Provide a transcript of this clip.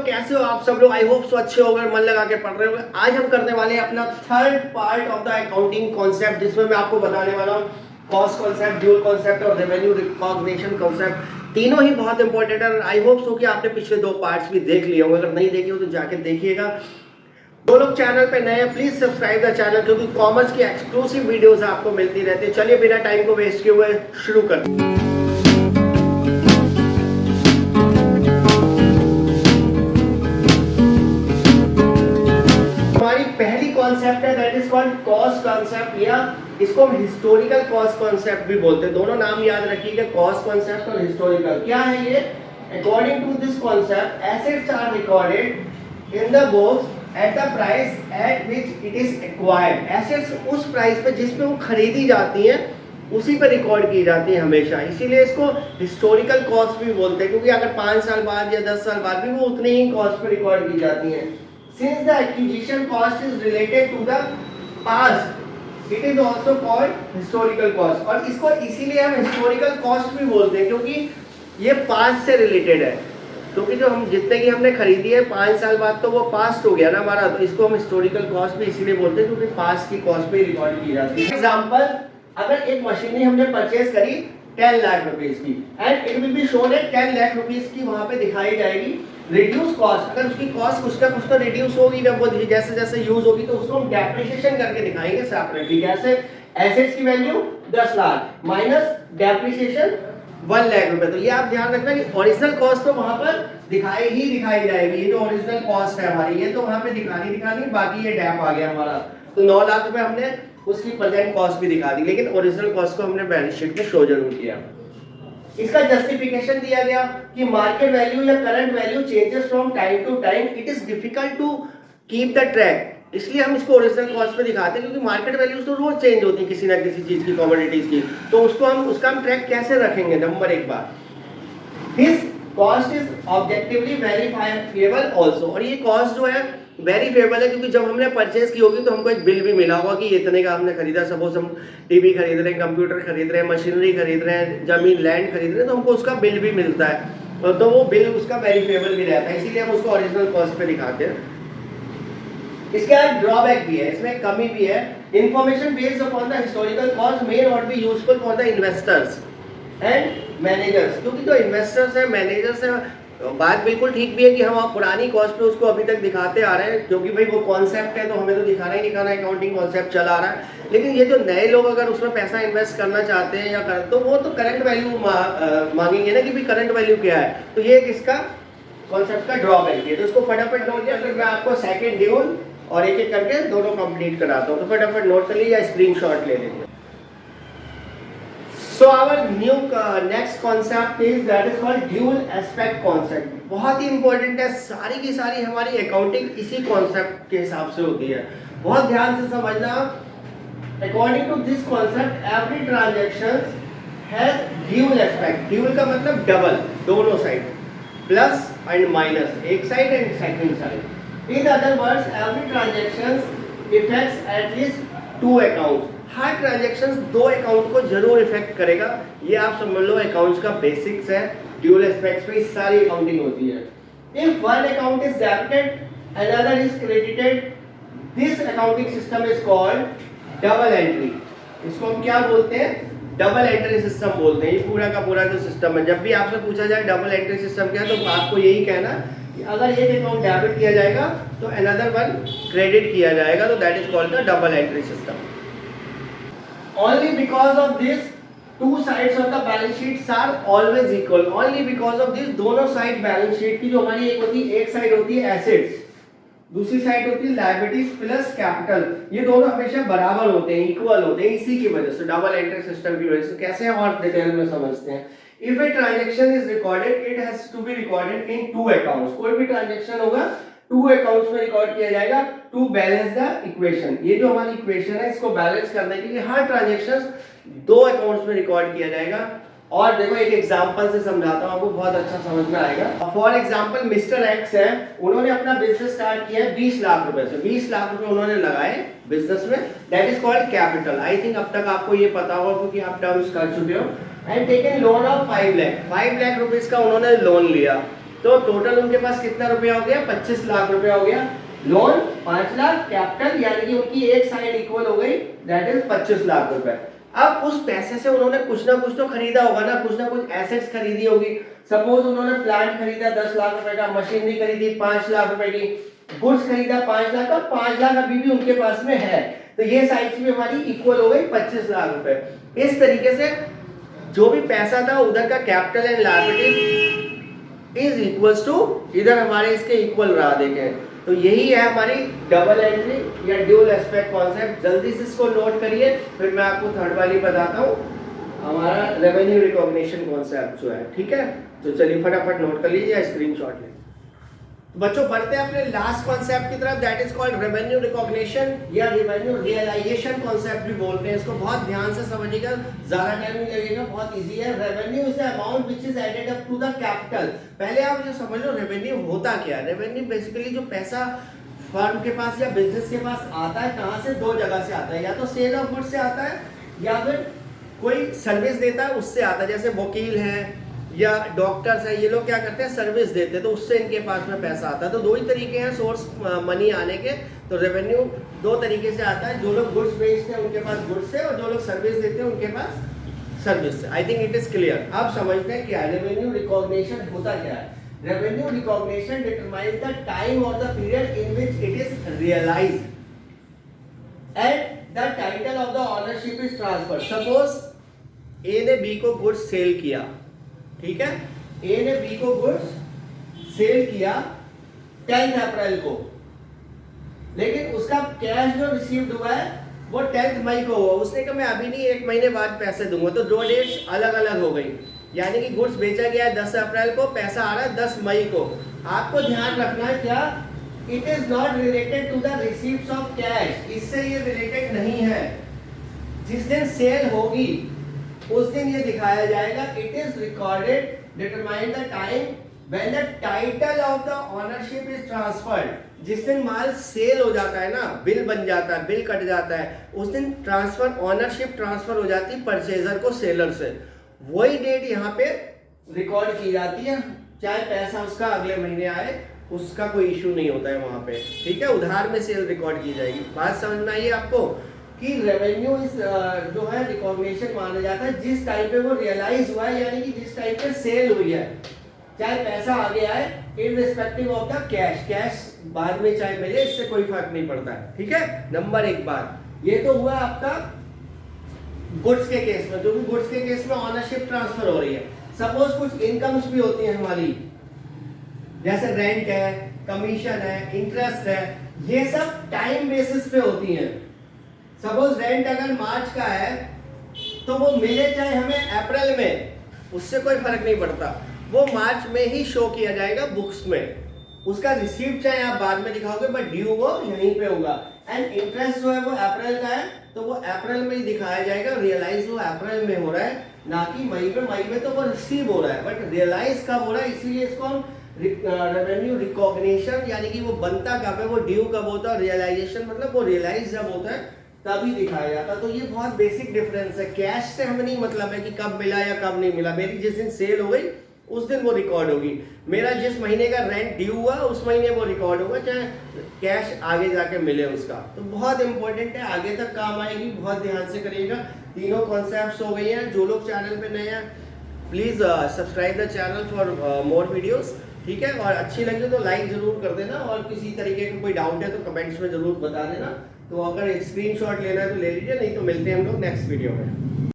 कैसे हो आप सब लोग? आई होप सो अच्छे होंगे, मन लगा के पढ़ रहे होंगे। आज हम करने वाले हैं अपना third part of the accounting concept, जिसमें मैं आपको बताने वाला हूँ कॉस्ट कॉन्सेप्ट, ड्यूल कॉन्सेप्ट और रेवेन्यू रिकॉग्निशन कॉन्सेप्ट। तीनों ही बहुत इंपॉर्टेंट है। आई होप सो कि आपने पिछले 2 पार्ट्स भी देख लिए होंगे। अगर नहीं देखे हो तो जाके देखिएगा। दो लोग चैनल पे नए हैं, प्लीज सब्सक्राइब द चैनल, क्योंकि कॉमर्स की एक्सक्लूसिव वीडियोस आपको मिलती रहती है। चलिए बिना टाइम को वेस्ट किए हुए शुरू करते हैं। हमारी पहली कॉन्सेप्ट है that is called cost concept, या इसको हम हिस्टोरिकल कॉस्ट कॉन्सेप्ट भी बोलते हैं। दोनों नाम याद रखिएगा, कॉस्ट कॉन्सेप्ट और हिस्टोरिकल। क्या है ये? According to this concept assets are recorded in the books at the price at which it is acquired. Assets उस प्राइस पे जिस पे वो खरीदी जाती हैं उसी पर रिकॉर्ड की जाती है हमेशा, इसीलिए इसको हिस्टोरिकल कॉस्ट भी बोलते हैं, क्योंकि अगर 5 साल बाद या 10 साल बाद भी वो उतनी ही कॉस्ट पर रिकॉर्ड की जाती हैं। Since the acquisition cost is related to the past, it is also called historical cost। और इसको इसीलिए हम historical cost भी बोलते हैं, क्योंकि ये past से related है। क्योंकि जो हम जितने की हमने खरीदी है 5 साल बाद तो वो past हो गया ना हमारा, तो इसको हम historical cost भी इसीलिए बोलते हैं क्योंकि past की cost पे रिकॉर्ड की जाती है। एग्जाम्पल, अगर एक मशीनरी हमने परचेज करी 10 लाख रुपीज की and it will be shown at 10 lakh rupees की, वहां पे दिखाई जाएगी रिड्यूस कॉस्ट। अगर उसकी कॉस्ट कुछ ना कुछ तो रिड्यूस होगी, जब वो जैसे जैसे यूज होगी तो उसको हम डेप्रिसिएशन करके दिखाएंगे सेपरेटली। जैसे एसेट्स की value 10 lakh minus depreciation 1 lakh रुपए। तो ये आप ध्यान रखना कि ओरिजिनल कॉस्ट तो वहां पर दिखाई जाएगी। ये जो ओरिजिनल कॉस्ट है हमारी, ये तो वहां पे दिखानी, बाकी ये डैप आ गया हमारा। तो 9 लाख रुपए हमने उसकी प्रेजेंट कॉस्ट भी दिखा दी, लेकिन ओरिजिनल कॉस्ट को हमने बैलेंस शीट में शो जरूर किया। इसका जस्टिफिकेशन दिया गया कि मार्केट वैल्यू या current value changes from time to time, it is difficult to keep the track. इसलिए हम इसको ओरिजिनल कॉस्ट पे दिखाते हैं, क्योंकि मार्केट वैल्यूज तो रोज चेंज होती है किसी ना किसी चीज की, कमोडिटीज की, तो उसका हम ट्रैक कैसे रखेंगे? नंबर एक बात, this cost is objectively verifiable also. और ये कॉस्ट जो है वेरीफाइबल है, क्योंकि जब हमने परचेज की होगी तो हमको एक बिल भी मिला होगा कि इतने का हमने खरीदा। सपोज हम टीवी खरीद रहे हैं, कंप्यूटर खरीद रहे हैं, मशीनरी खरीद रहे हैं, जमीन लैंड खरीद रहे हैं, तो हमको उसका बिल भी मिलता है, और तो वो बिल उसका वेरीफाइबल भी रहता है, इसीलिए हम उसको ओरिजिनल कॉस्ट पे दिखाते हैं। इसके बाद ड्रॉबैक भी है, इसमें कमी भी है। Information based upon the historical cost may not be useful for the investors and managers. क्योंकि जो इन्वेस्टर्स हैं, मैनेजर्स हैं, बात बिल्कुल ठीक भी है कि हम पुरानी कॉस्ट पे उसको अभी तक दिखाते आ रहे हैं, क्योंकि भाई वो कॉन्सेप्ट है तो हमें तो दिखाना ही दिखाना है, अकाउंटिंग कॉन्सेप्ट चला आ रहा है। लेकिन ये जो नए लोग अगर उसमें पैसा इन्वेस्ट करना चाहते हैं या कर, तो वो तो करंट वैल्यू मांगेंगे ना कि भाई करंट वैल्यू क्या है। तो ये इसका कॉन्सेप्ट का ड्रॉबैक है। तो इसको फटाफट नोट किया, फिर मैं आपको सेकेंड ड्यूल और एक एक करके दोनों कंप्लीट कराता हूँ। तो फटाफट नोट कर लीजिए या स्क्रीनशॉट ले लीजिए। So our new next concept is that is called dual aspect concept। बहुत ही इंपॉर्टेंट है, सारी की सारी हमारी अकाउंटिंग इसी कॉन्सेप्ट के हिसाब से होती है। बहुत ध्यान से समझना। According to this concept, every transaction has dual aspect। dual का मतलब डबल, दोनों साइड, प्लस एंड माइनस, एक side and second side. In other words, every transaction affects at least 2 accounts। Her transaction 2 account को जरूर effect करेगा। ये आप समझ लो अकाउंट्स का बेसिक्स है। ड्यूल एस्पेक्ट्स पे सारी अकाउंटिंग होती है। If one account is debited another is credited, this accounting system is called double entry. इसको हम क्या बोलते हैं? डबल एंट्री सिस्टम बोलते हैं। ये पूरा का पूरा जो सिस्टम है, जब भी आपसे पूछा जाए डबल एंट्री सिस्टम क्या है, तो आपको यही कहना कि अगर एक अकाउंट डेबिट किया जाएगा तो अनदर वन क्रेडिट किया जाएगा, तो that is called the double entry system. Only because of this, two sides of the balance sheets are always equal। Only because of this, दोनों साइड बैलेंस शीट की जो हमारी एक होती है, एक साइड होती है एसेट्स, दूसरी साइड होती है लायबिलिटीज प्लस कैपिटल। ये दोनों हमेशा बराबर होते हैं, इक्वल होते हैं, इसी की वजह से, डबल एंट्री सिस्टम की वजह से। कैसे हम और डिटेल में समझते हैं। If a transaction is recorded, it has to be recorded in 2 accounts। कोई भी ट्रांजेक्शन होगा 2 अकाउंट्स में रिकॉर्ड किया जाएगा टू बैलेंस द इक्वेशन। ये जो हमारी इक्वेशन है, इसको बैलेंस करने के लिए हर ट्रांजैक्शन 2 अकाउंट्स में रिकॉर्ड किया जाएगा। और देखो एक एग्जांपल से समझाता हूं, आपको बहुत अच्छा समझ में आएगा। फॉर एग्जांपल मिस्टर एक्स है, उन्होंने अपना बिजनेस स्टार्ट किया है 20 लाख रुपए से। 20 लाख रुपए उन्होंने लगाए बिजनेस में, that is called capital. I think अब तक आपको ये पता होगा क्योंकि आप टर्म्स कर चुके हो। And taken loan of 5 lakh. 5 lakh rupees का उन्होंने लोन लिया। तो टोटल उनके पास कितना रुपया हो गया, 25 लाख रुपया हो गया। लोन 5 लाख, कैपिटल यानी कि उनकी एक साइड इक्वल हो गई, दैट इज 25 लाख रुपए। अब उस पैसे से उन्होंने कुछ ना कुछ तो खरीदा होगा ना कुछ एसेट्स खरीदी होगी। सपोज उन्होंने प्लांट खरीदा 10 लाख रुपए का, मशीनरी खरीदी 5 लाख रुपए की, गुड्स खरीदा 5 लाख का, 5 लाख अभी भी उनके पास में है, तो ये साइड भी हमारी इक्वल हो गई 25 लाख रुपए। इस तरीके से जो भी पैसा था उधर का capital and liability is equals to इधर हमारे इसके इक्वल रहा, देखें। तो यही है हमारी डबल एंट्री या ड्यूल एस्पेक्ट कॉन्सेप्ट। जल्दी से इसको नोट करिए, फिर मैं आपको थर्ड वाली बताता हूँ, हमारा रेवेन्यू रिकॉग्निशन कॉन्सेप्ट जो है, ठीक है। तो चलिए फटाफट नोट कर लीजिए, स्क्रीनशॉट लें। बच्चों बढ़ते हैं अपने लास्ट कॉन्सेप्ट की तरफ, that is called revenue recognition या रेवेन्यू रियलाइजेशन कॉन्सेप्ट भी बोलते हैं इसको। बहुत ध्यान से समझिएगा, ज्यादा टाइम नहीं लगेगा, बहुत इजी है। Revenue is the amount which is added up to the capital. पहले आप जो समझ लो रेवेन्यू होता क्या है। रेवेन्यू बेसिकली जो पैसा फर्म के पास या बिजनेस के पास आता है, कहाँ से, दो जगह से आता है, या तो सेल ऑफ गुड्स से आता है या फिर कोई सर्विस देता है उससे आता है। जैसे वकील है या डॉक्टर्स है, ये लोग क्या करते हैं, सर्विस देते हैं, तो उससे इनके पास में पैसा आता है। तो दो ही तरीके हैं सोर्स मनी आने के। तो रेवेन्यू दो तरीके से आता है, जो लोग गुड्स बेचते हैं उनके पास गुड्स से, और जो लोग सर्विस देते हैं उनके पास सर्विस से। I think it is clear. अब समझते हैं क्या रेवेन्यू रिकॉग्निशन होता क्या है। Revenue recognition determines the time और the period in which it is realised and the title of the ownership is transferred. Suppose A ने बी को गुड्स सेल किया, ठीक है, ए ने बी को गुड्स सेल किया 10 अप्रैल को, लेकिन उसका कैश जो रिसीव्ड हुआ है वो 10 मई को हुआ। उसने कहा मैं अभी नहीं, 1 महीने बाद पैसे दूंगा, तो दो डेट्स अलग अलग हो गई। यानी कि गुड्स बेचा गया है 10 अप्रैल को, पैसा आ रहा है 10 मई को। आपको ध्यान रखना है क्या, it is not related to the receipts of cash, इससे ये रिलेटेड नहीं है। जिस दिन सेल होगी उस दिन ये दिखाया जाएगा। It is recorded determine the time when the title of the ownership is transferred. जिस दिन माल सेल हो जाता है ना, बिल बन जाता है, बिल कट जाता है, उस दिन ट्रांसफर, ओनरशिप ट्रांसफर हो जाती है परचेजर को सेलर से। वही डेट यहाँ पे रिकॉर्ड की जाती है, चाहे पैसा उसका अगले महीने आए, उसका कोई इशू नहीं होता है वहां पे, ठीक है। उधार में सेल रिकॉर्ड की जाएगी। बात समझ में आई आपको कि रेवेन्यू इस जो है रिकॉग्निशन माना जाता है जिस टाइम पे वो रियलाइज हुआ है, यानी कि जिस टाइम पे सेल हुई है, चाहे पैसा आगे आए, in respective of the cash. Cash बाद में चाहे मिले, इससे कोई फर्क नहीं पड़ता है, ठीक है। नंबर एक बात ये तो हुआ आपका गुड्स के केस में। जो भी गुड्स के केस में ओनरशिप ट्रांसफर हो रही है, सपोज कुछ इनकम्स भी होती है हमारी, जैसे रेंट है, कमीशन है, इंटरेस्ट है, ये सब टाइम बेसिस पे होती हैं। सपोज रेंट अगर मार्च का है तो वो मिले चाहे हमें अप्रैल में, उससे कोई फर्क नहीं पड़ता, वो मार्च में ही शो किया जाएगा बुक्स में। उसका रिसीप्ट चाहे आप बाद में दिखाओगे, बट ड्यू वो यहीं पे होगा। एंड इंटरेस्ट जो है वो अप्रैल का है, तो वो अप्रैल में ही दिखाया जाएगा। रियलाइज वो अप्रैल में हो रहा है, ना कि मई में। मई में तो वो रिसीव हो रहा है, बट रियलाइज कब हो रहा है, इसीलिए इसको हम रेवेन्यू रिकॉग्निशन, यानी कि वो बनता कब है, वो ड्यू कब होता है, रियलाइजेशन मतलब वो रियलाइज जब होता है तभी दिखाया जाता। तो ये बहुत बेसिक डिफरेंस है। कैश से हमें नहीं मतलब है कि कब मिला या कब नहीं मिला। मेरी जिस दिन सेल हो गई उस दिन वो रिकॉर्ड होगी। मेरा जिस महीने का रेंट ड्यू हुआ उस महीने वो रिकॉर्ड होगा, चाहे कैश आगे जाके मिले उसका। तो बहुत इंपॉर्टेंट है, आगे तक काम आएगी, बहुत ध्यान से करिएगा। तीनों कॉन्सेप्ट्स हो गई हैं। जो लोग चैनल पे नए हैं please subscribe the channel for more videos, ठीक है। और अच्छी लगी तो लाइक जरूर कर देना, और किसी तरीके का कोई डाउट है तो कमेंट्स में जरूर बता देना। तो अगर एक स्क्रीनशॉट लेना है तो ले लीजिए, नहीं तो मिलते हैं हम लोग नेक्स्ट वीडियो में।